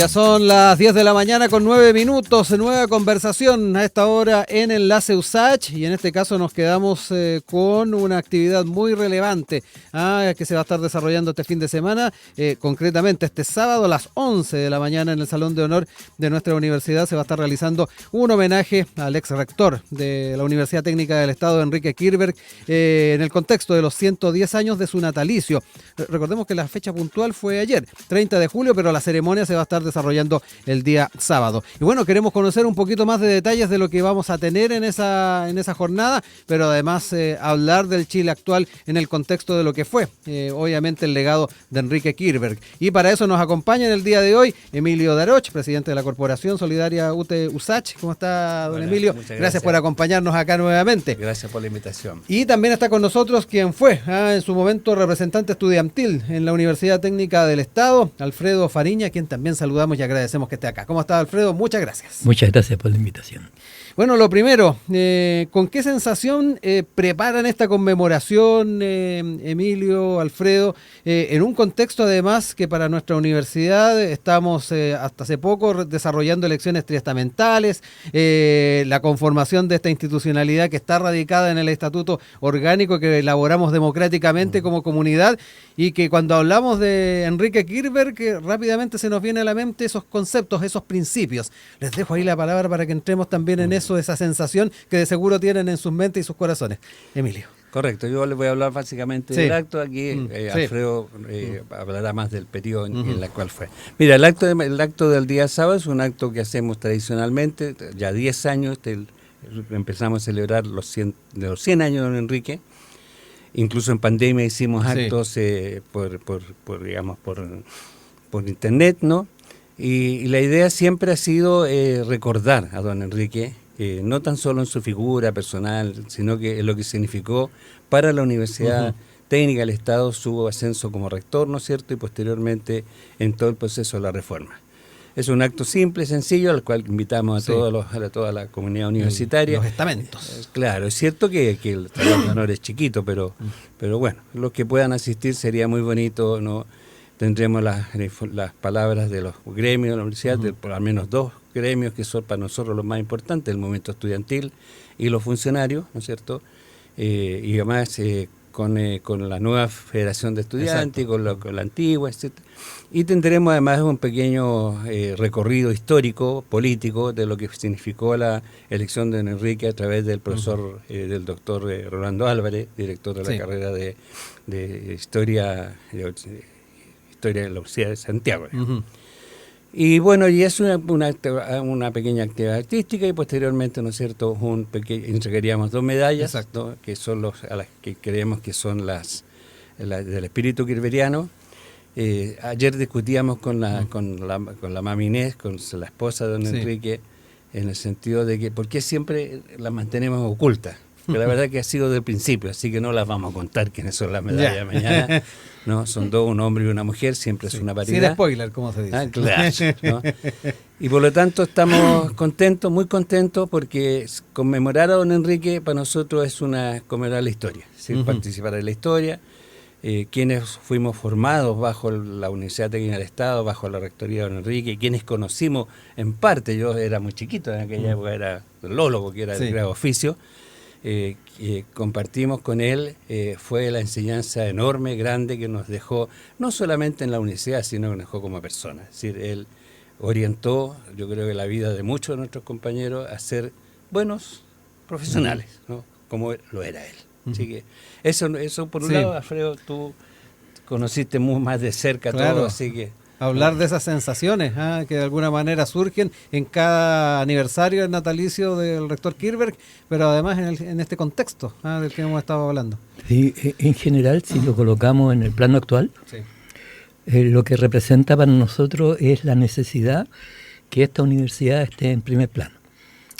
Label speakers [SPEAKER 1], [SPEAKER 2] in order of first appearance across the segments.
[SPEAKER 1] Ya son las 10 de la mañana con 9 minutos, nueva conversación a esta hora en Enlace USACH y en este caso nos quedamos con una actividad muy relevante que se va a estar desarrollando este fin de semana, concretamente este sábado a las 11 de la mañana en el Salón de Honor de nuestra universidad se va a estar realizando un homenaje al ex rector de la Universidad Técnica del Estado, Enrique Kirchberg, en el contexto de los 110 años de su natalicio. Recordemos que la fecha puntual fue ayer, 30 de julio, pero la ceremonia se va a estar desarrollando el día sábado. Y bueno, queremos conocer un poquito más de detalles de lo que vamos a tener en esa jornada, pero además hablar del Chile actual en el contexto de lo que fue, obviamente, el legado de Enrique Kirchberg. Y para eso nos acompaña en el día de hoy Emilio Daroch, presidente de la Corporación Solidaria USACH. ¿Cómo está, don Emilio? Gracias por acompañarnos acá nuevamente.
[SPEAKER 2] Gracias por la invitación.
[SPEAKER 1] Y también está con nosotros quien fue en su momento representante estudiantil en la Universidad Técnica del Estado, Alfredo Fariña, quien también saludamos y agradecemos que esté acá. ¿Cómo está, Alfredo? Muchas gracias.
[SPEAKER 3] Muchas gracias por la invitación.
[SPEAKER 1] Bueno, lo primero, ¿con qué sensación preparan esta conmemoración, Emilio, Alfredo, en un contexto además que para nuestra universidad estamos hasta hace poco desarrollando elecciones triestamentales, la conformación de esta institucionalidad que está radicada en el estatuto orgánico que elaboramos democráticamente como comunidad y que cuando hablamos de Enrique Kirchberg, que rápidamente se nos viene a la mente esos conceptos, esos principios. Les dejo ahí la palabra para que entremos también en eso, esa sensación que de seguro tienen en sus mentes y sus corazones. Emilio.
[SPEAKER 2] Correcto, yo les voy a hablar básicamente del acto aquí, Alfredo hablará más del periodo en el cual fue. Mira, el acto del día sábado es un acto que hacemos tradicionalmente, ya 10 años, empezamos a celebrar los 100 años de don Enrique, incluso en pandemia hicimos actos por internet, ¿no? Y la idea siempre ha sido recordar a don Enrique, no tan solo en su figura personal, sino que en lo que significó para la Universidad Técnica del Estado su ascenso como rector, ¿no es cierto?, y posteriormente en todo el proceso de la reforma. Es un acto simple, sencillo, al cual invitamos a toda la comunidad universitaria.
[SPEAKER 1] Los estamentos.
[SPEAKER 2] Claro, es cierto que el Salón de Honor es chiquito, pero bueno, los que puedan asistir sería muy bonito, ¿no? Tendremos las palabras de los gremios de la universidad, de por al menos 2 gremios que son para nosotros los más importantes, el movimiento estudiantil y los funcionarios, ¿no es cierto? Y además con la nueva Federación de Estudiantes, con la antigua, etc. Y tendremos además un pequeño recorrido histórico, político, de lo que significó la elección de don Enrique a través del profesor, del doctor Rolando Álvarez, director de la carrera de Historia de la Universidad de Santiago. Y bueno, y es una pequeña actividad artística y posteriormente, ¿no es cierto?, entregaríamos 2 medallas, ¿no?, que son a las que creemos que son las del espíritu kirchberiano. Ayer discutíamos con la mami Inés, con la esposa de don Enrique, en el sentido de que ¿por qué siempre las mantenemos ocultas? Que la verdad que ha sido del principio, así que no las vamos a contar quiénes son las medallas mañana. No, son 2, un hombre y una mujer, siempre es una paridad.
[SPEAKER 1] Sin spoiler, como se dice.
[SPEAKER 2] Claro, ¿no? Y por lo tanto estamos contentos, muy contentos, porque conmemorar a don Enrique para nosotros es conmemorar la historia, participar en la historia. Quienes fuimos formados bajo la Universidad Técnica del Estado, bajo la rectoría de don Enrique, quienes conocimos en parte, yo era muy chiquito en aquella época, era lólogo, que era el grado oficio, compartimos con él, fue la enseñanza enorme, grande, que nos dejó, no solamente en la universidad, sino que nos dejó como persona. Es decir, él orientó, yo creo que la vida de muchos de nuestros compañeros a ser buenos profesionales, ¿no?, como lo era él. Así que eso por un lado, Alfredo, tú conociste más de cerca todo, así que...
[SPEAKER 1] Hablar de esas sensaciones que de alguna manera surgen en cada aniversario del natalicio del rector Kirchberg, pero además en este contexto del que hemos estado hablando.
[SPEAKER 3] Sí, en general, si lo colocamos en el plano actual, lo que representa para nosotros es la necesidad que esta universidad esté en primer plano.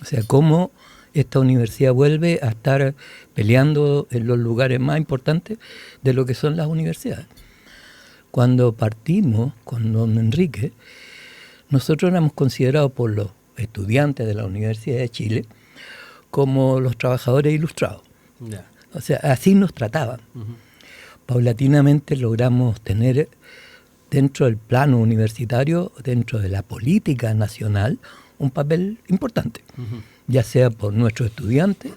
[SPEAKER 3] O sea, cómo esta universidad vuelve a estar peleando en los lugares más importantes de lo que son las universidades. Cuando partimos con don Enrique, nosotros éramos considerados por los estudiantes de la Universidad de Chile como los trabajadores ilustrados. O sea, así nos trataban. Paulatinamente logramos tener dentro del plano universitario, dentro de la política nacional, un papel importante, ya sea por nuestros estudiantes,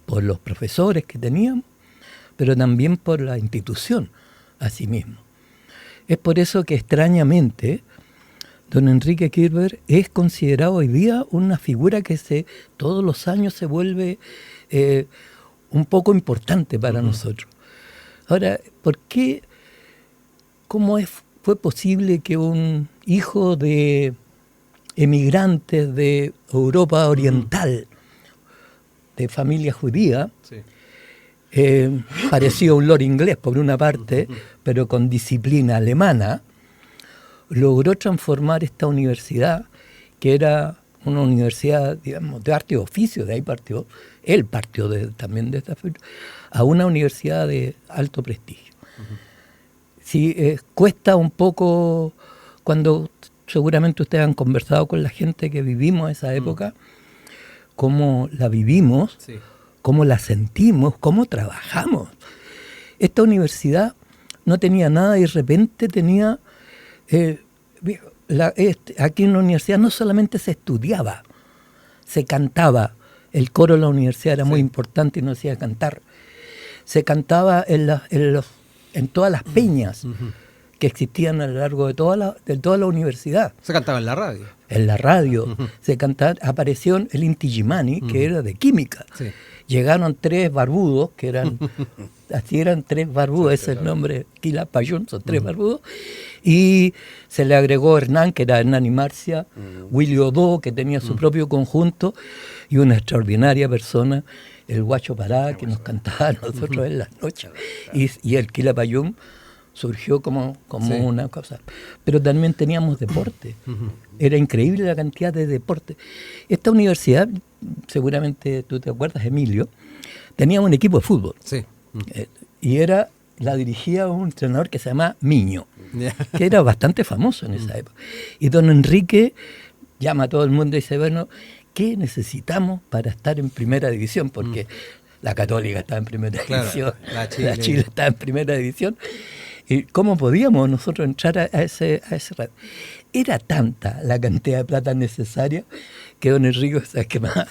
[SPEAKER 3] por los profesores que teníamos, pero también por la institución a sí mismo. Es por eso que extrañamente don Enrique Kirchberg es considerado hoy día una figura que todos los años se vuelve un poco importante para nosotros. Ahora, ¿por qué? ¿Cómo fue posible que un hijo de emigrantes de Europa Oriental, de familia judía, parecido a un lord inglés por una parte, pero con disciplina alemana, logró transformar esta universidad, que era una universidad, digamos, de arte y oficio, de ahí partió, él partió también de esta figura, a una universidad de alto prestigio. Sí, cuesta un poco, cuando seguramente ustedes han conversado con la gente que vivimos esa época, cómo la vivimos, cómo la sentimos, cómo trabajamos. Esta universidad no tenía nada y de repente tenía... aquí en la universidad no solamente se estudiaba, se cantaba. El coro de la universidad era muy importante y nos hacía cantar. Se cantaba en todas las peñas que existían a lo largo de toda la universidad.
[SPEAKER 1] Se cantaba en la radio.
[SPEAKER 3] En la radio. Se cantaba, apareció el Inti Illimani, que era de química. Sí. Llegaron 3 barbudos, que eran... Así eran 3 barbudos, ese es el nombre, Quilapayún, son 3 barbudos, y se le agregó Hernán, que era Hernán y Marcia, Willy Odó, que tenía su propio conjunto, y una extraordinaria persona, el Guacho Pará, que nos cantaba a nosotros en las noches, y el Quilapayún surgió como una cosa. Pero también teníamos deporte, era increíble la cantidad de deporte. Esta universidad, seguramente tú te acuerdas, Emilio, tenía un equipo de fútbol. Sí. Y la dirigía un entrenador que se llama Miño, que era bastante famoso en esa época. Y don Enrique llama a todo el mundo y dice, bueno, ¿qué necesitamos para estar en primera división? Porque la Católica estaba en primera división, la Chile estaba en primera división. ¿Y cómo podíamos nosotros entrar a ese radio? Era tanta la cantidad de plata necesaria que don Enrique, ¿sabes qué más?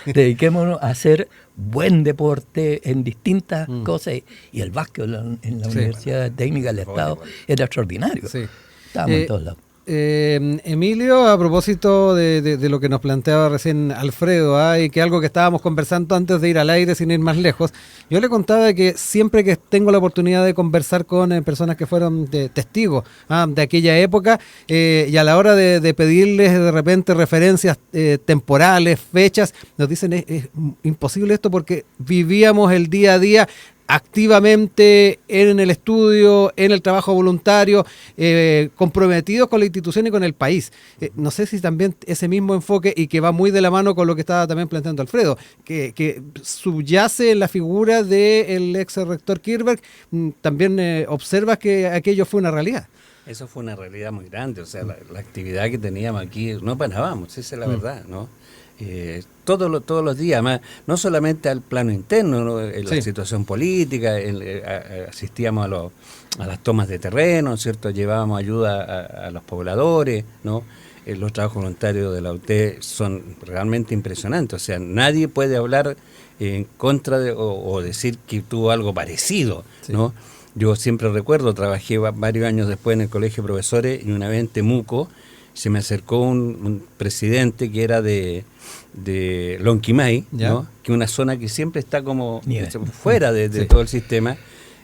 [SPEAKER 3] Dediquémonos a hacer buen deporte en distintas cosas. Y el básquet en la Universidad Técnica del Estado era extraordinario. Sí. Estábamos en todos lados.
[SPEAKER 1] Emilio, a propósito de lo que nos planteaba recién Alfredo, y que algo que estábamos conversando antes de ir al aire sin ir más lejos, yo le contaba que siempre que tengo la oportunidad de conversar con personas que fueron testigos de aquella época, y a la hora de pedirles de repente referencias temporales, fechas, nos dicen es imposible esto porque vivíamos el día a día activamente en el estudio, en el trabajo voluntario, comprometidos con la institución y con el país. No sé si también ese mismo enfoque, y que va muy de la mano con lo que estaba también planteando Alfredo, que subyace en la figura del ex rector Kirchberg, también observas que aquello fue una realidad.
[SPEAKER 2] Eso fue una realidad muy grande, o sea, la actividad que teníamos aquí, no parábamos, esa es la verdad, ¿no? Todos los días, más, no solamente al plano interno, ¿no? En la situación política, asistíamos a las tomas de terreno, ¿cierto? Llevábamos ayuda a los pobladores, ¿no? Los trabajos voluntarios de la UTE son realmente impresionantes, o sea, nadie puede hablar en contra o decir que tuvo algo parecido, ¿no? Yo siempre recuerdo, trabajé varios años después en el colegio de profesores, y una vez en Temuco se me acercó un presidente que era de Lonquimay, ¿no? Que es una zona que siempre está como fuera de todo el sistema,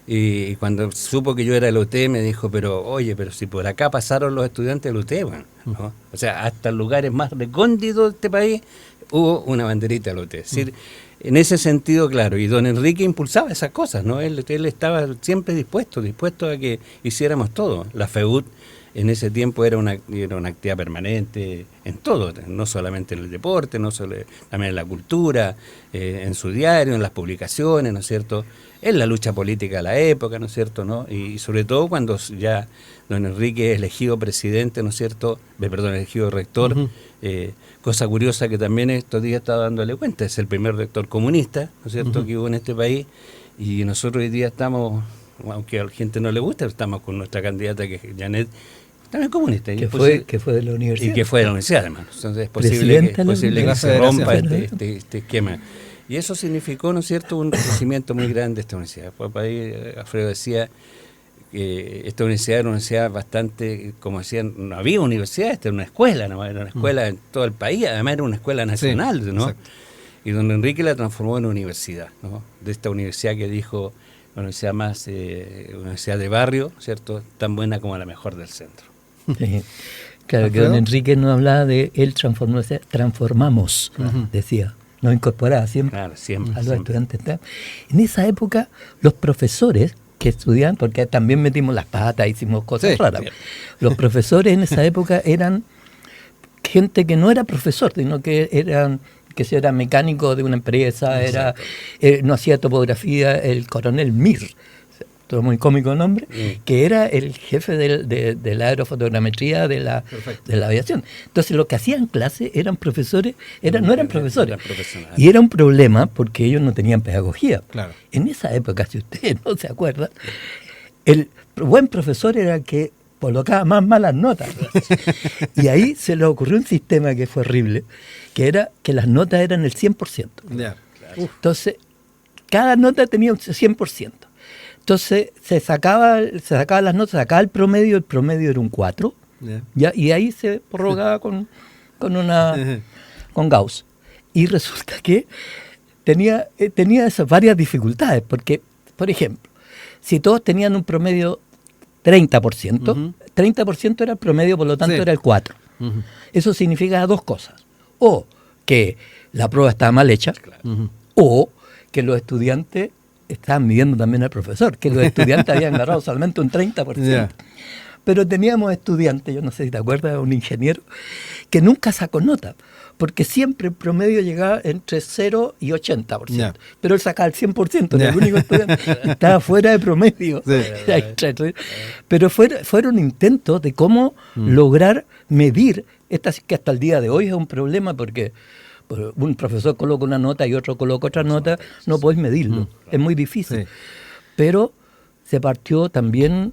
[SPEAKER 2] y cuando supo que yo era del UT me dijo, pero si por acá pasaron los estudiantes del UT, bueno, ¿no? O sea, hasta en lugares más recónditos de este país hubo una banderita del UT. Es decir, en ese sentido, claro, y don Enrique impulsaba esas cosas, ¿no? Él estaba siempre dispuesto a que hiciéramos todo. La FEUT en ese tiempo era una actividad permanente en todo, no solamente en el deporte, también en la cultura, en su diario, en las publicaciones, ¿no es cierto?, en la lucha política de la época, ¿no es cierto?, ¿no? Y sobre todo cuando ya don Enrique es elegido presidente, ¿no es cierto?, elegido rector, cosa curiosa que también estos días estaba dándole cuenta, es el primer rector comunista, ¿no es cierto?, que hubo en este país, y nosotros hoy día estamos aunque a la gente no le gusta, estamos con nuestra candidata que es Janet, también comunista.
[SPEAKER 3] Que fue de la universidad.
[SPEAKER 2] Y que fue de la universidad, además. Entonces es posible que se rompa este esquema. Y eso significó, ¿no es cierto?, un crecimiento muy grande de esta universidad. Por ahí Alfredo decía que esta universidad era una universidad bastante, como decían, no había universidad, esta era una escuela, ¿no? Era una escuela en todo el país, además era una escuela nacional, ¿no? Exacto. Y don Enrique la transformó en universidad, ¿no? De esta universidad que dijo, una universidad más, universidad de barrio, ¿cierto?, tan buena como la mejor del centro.
[SPEAKER 3] Sí. Claro, que don Enrique no hablaba de él transformamos, decía, nos incorporaba siempre, a los estudiantes. En esa época, los profesores que estudiaban, porque también metimos las patas, hicimos cosas raras, los profesores en esa época eran gente que no era profesor, sino que eran, que si era mecánico de una empresa, no hacía topografía, el coronel Mir, todo muy cómico nombre, que era el jefe de la aerofotogrametría de la aviación. Entonces, lo que hacían clase eran profesores, no eran profesores. Y era un problema porque ellos no tenían pedagogía.
[SPEAKER 1] Claro.
[SPEAKER 3] En esa época, si ustedes no se acuerdan, el buen profesor era el que colocaba más malas notas. Y ahí se le ocurrió un sistema que fue horrible, que era que las notas eran el 100%.
[SPEAKER 1] Yeah.
[SPEAKER 3] Entonces, cada nota tenía un 100%. Entonces se sacaban las notas, sacaba el promedio era un 4, ¿ya? Y ahí se prorrogaba con Gauss. Y resulta que tenía esas varias dificultades, porque, por ejemplo, si todos tenían un promedio 30%, 30% era el promedio, por lo tanto era el 4. Eso significa dos cosas: o que la prueba estaba mal hecha, o que los estudiantes estaban midiendo también al profesor, que los estudiantes habían agarrado solamente un 30%. Pero teníamos estudiantes, yo no sé si te acuerdas, un ingeniero, que nunca sacó nota, porque siempre el promedio llegaba entre 0 y 80%. Pero él sacaba el 100%, el único estudiante estaba fuera de promedio. Pero fueron intentos de cómo lograr medir, que hasta el día de hoy es un problema, porque un profesor coloca una nota y otro coloca otra nota, no podés medirlo, es muy difícil. Pero se partió también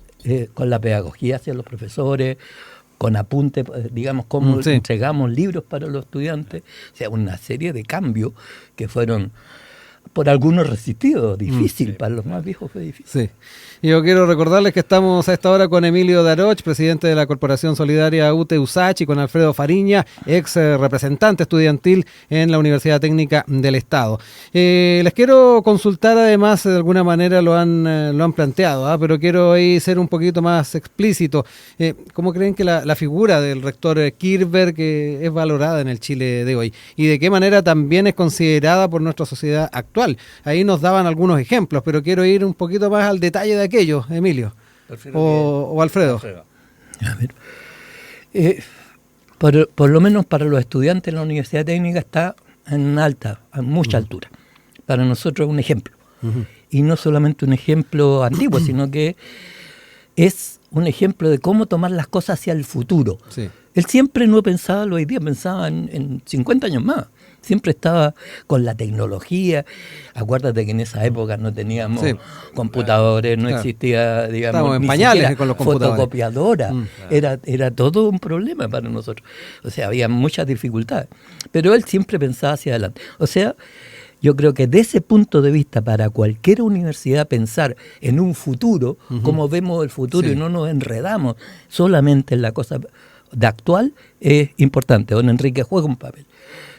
[SPEAKER 3] con la pedagogía hacia los profesores, con apuntes, digamos, cómo entregamos libros para los estudiantes, o sea, una serie de cambios que fueron por algunos resistidos, difícil, para los más viejos fue difícil.
[SPEAKER 1] Sí. Y yo quiero recordarles que estamos a esta hora con Emilio Daroch, presidente de la Corporación Solidaria UTE-USACH, y con Alfredo Fariña, ex representante estudiantil en la Universidad Técnica del Estado. Les quiero consultar, además, de alguna manera lo han planteado, pero quiero ahí ser un poquito más explícito. ¿Cómo creen que la figura del rector Kirber que es valorada en el Chile de hoy? ¿Y de qué manera también es considerada por nuestra sociedad actual? Ahí nos daban algunos ejemplos, pero quiero ir un poquito más al detalle de aquello, Emilio. O Alfredo.
[SPEAKER 3] A ver. Por lo menos para los estudiantes en la Universidad Técnica está en mucha altura. Para nosotros es un ejemplo. Y no solamente un ejemplo antiguo, sino que es un ejemplo de cómo tomar las cosas hacia el futuro. Sí. Él siempre no pensaba hoy día, pensaba en 50 años más. Siempre estaba con la tecnología. Acuérdate que en esa época no teníamos computadores, no existía, digamos,
[SPEAKER 1] estábamos en pañales con los computadores.
[SPEAKER 3] Fotocopiadora. Era todo un problema para nosotros. O sea, había muchas dificultades. Pero él siempre pensaba hacia adelante. O sea, yo creo que de ese punto de vista, para cualquier universidad pensar en un futuro, cómo vemos el futuro y no nos enredamos solamente en la cosa de actual, es importante. Don Enrique juega un papel.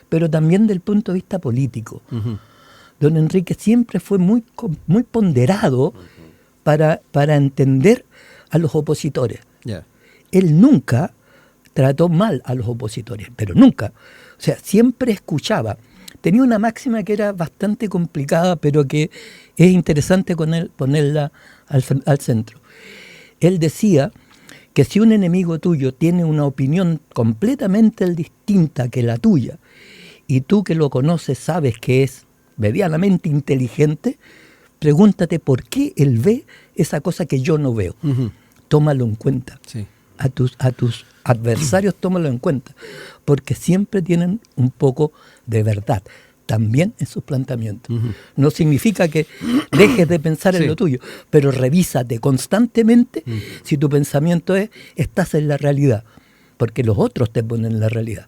[SPEAKER 3] Pero también del punto de vista político. Don Enrique siempre fue muy ponderado para entender a los opositores. Él nunca trató mal a los opositores, pero nunca. O sea, siempre escuchaba. Tenía una máxima que era bastante complicada, pero que es interesante ponerla al centro. Él decía que si un enemigo tuyo tiene una opinión completamente distinta que la tuya, y tú que lo conoces sabes que es medianamente inteligente, pregúntate por qué él ve esa cosa que yo no veo. Tómalo en cuenta. Sí. A tus adversarios tómalo en cuenta, porque siempre tienen un poco de verdad. también en sus planteamientos. No significa que dejes de pensar en lo tuyo, pero revísate constantemente si tu pensamiento es, estás en la realidad, porque los otros te ponen en la realidad,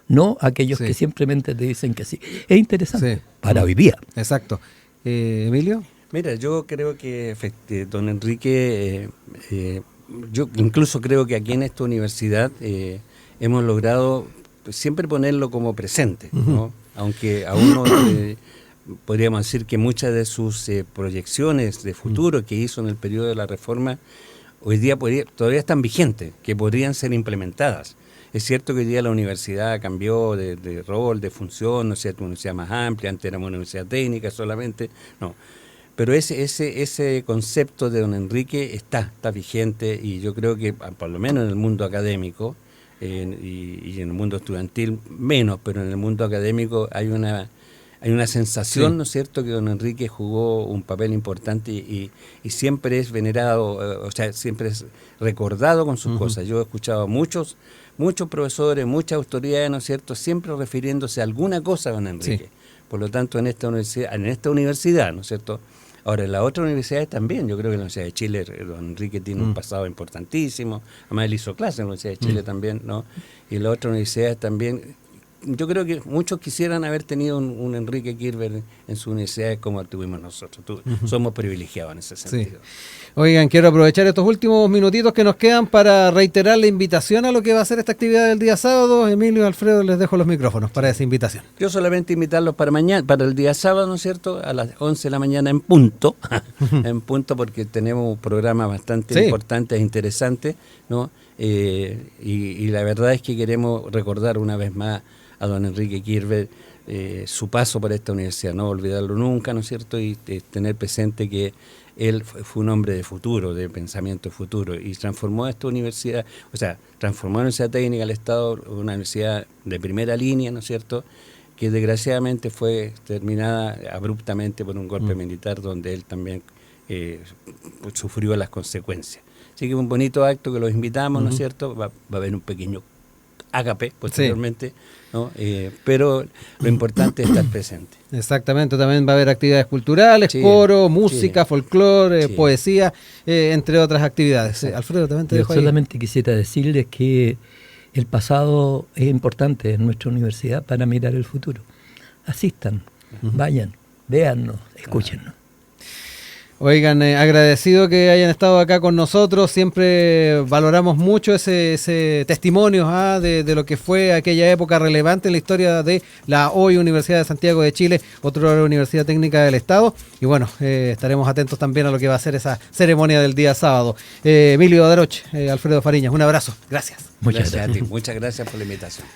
[SPEAKER 3] no aquellos que simplemente te dicen que sí. Es interesante para hoy día.
[SPEAKER 1] Exacto. Emilio.
[SPEAKER 2] Mira, yo creo que don Enrique, yo incluso creo que aquí en esta universidad hemos logrado siempre ponerlo como presente, ¿no? Aunque aún no, podríamos decir que muchas de sus proyecciones de futuro que hizo en el periodo de la reforma hoy día todavía están vigentes, que podrían ser implementadas. Es cierto que hoy día la universidad cambió de rol, de función, ¿no es cierto? Una universidad más amplia, antes éramos una universidad técnica solamente, no. Pero ese concepto de don Enrique está vigente, y yo creo que por lo menos en el mundo académico y en el mundo estudiantil menos, pero en el mundo académico hay una sensación, ¿no es cierto?, que don Enrique jugó un papel importante y siempre es venerado, o sea, siempre es recordado con sus cosas. Yo he escuchado a muchos profesores, muchas autoridades, ¿no es cierto?, siempre refiriéndose a alguna cosa a don Enrique. Por lo tanto, en esta universidad, ¿no es cierto? Ahora, en las otras universidades también, yo creo que en la Universidad de Chile, don Enrique tiene un pasado importantísimo, además él hizo clases en la Universidad de Chile también, ¿no? Y en las otras universidades también. Yo creo que muchos quisieran haber tenido un Enrique Kirber en sus universidades como tuvimos nosotros. Somos privilegiados en ese sentido.
[SPEAKER 1] Oigan, quiero aprovechar estos últimos minutitos que nos quedan para reiterar la invitación a lo que va a ser esta actividad del día sábado. Emilio, Alfredo, les dejo los micrófonos para esa invitación.
[SPEAKER 2] Yo solamente invitarlos para mañana, para el día sábado, ¿no es cierto?, a las 11 de la mañana en punto, porque tenemos programas bastante importantes e interesantes, ¿no? Y la verdad es que queremos recordar una vez más a don Enrique Kirber, su paso por esta universidad, no olvidarlo nunca, ¿no es cierto?, y tener presente que él fue un hombre de futuro, de pensamiento futuro, y transformó esta universidad, o sea, transformó la Universidad Técnica del Estado una universidad de primera línea, ¿no es cierto?, que desgraciadamente fue terminada abruptamente por un golpe militar donde él también sufrió las consecuencias. Así que un bonito acto que los invitamos, ¿no es cierto?, va a haber un pequeño ágape posteriormente, ¿no? Pero lo importante es estar presente.
[SPEAKER 1] Exactamente, también va a haber actividades culturales, coro, música, folclore, poesía, entre otras actividades. Alfredo, también te dejo ahí.
[SPEAKER 3] Yo solamente quisiera decirles que el pasado es importante en nuestra universidad para mirar el futuro. Asistan, vayan, véannos, escúchennos.
[SPEAKER 1] Oigan, agradecido que hayan estado acá con nosotros, siempre valoramos mucho ese testimonio de lo que fue aquella época relevante en la historia de la hoy Universidad de Santiago de Chile, otra Universidad Técnica del Estado, y bueno, estaremos atentos también a lo que va a ser esa ceremonia del día sábado. Emilio Daroch, Alfredo Fariñas, un abrazo, gracias.
[SPEAKER 2] Muchas gracias a ti, muchas gracias por la invitación.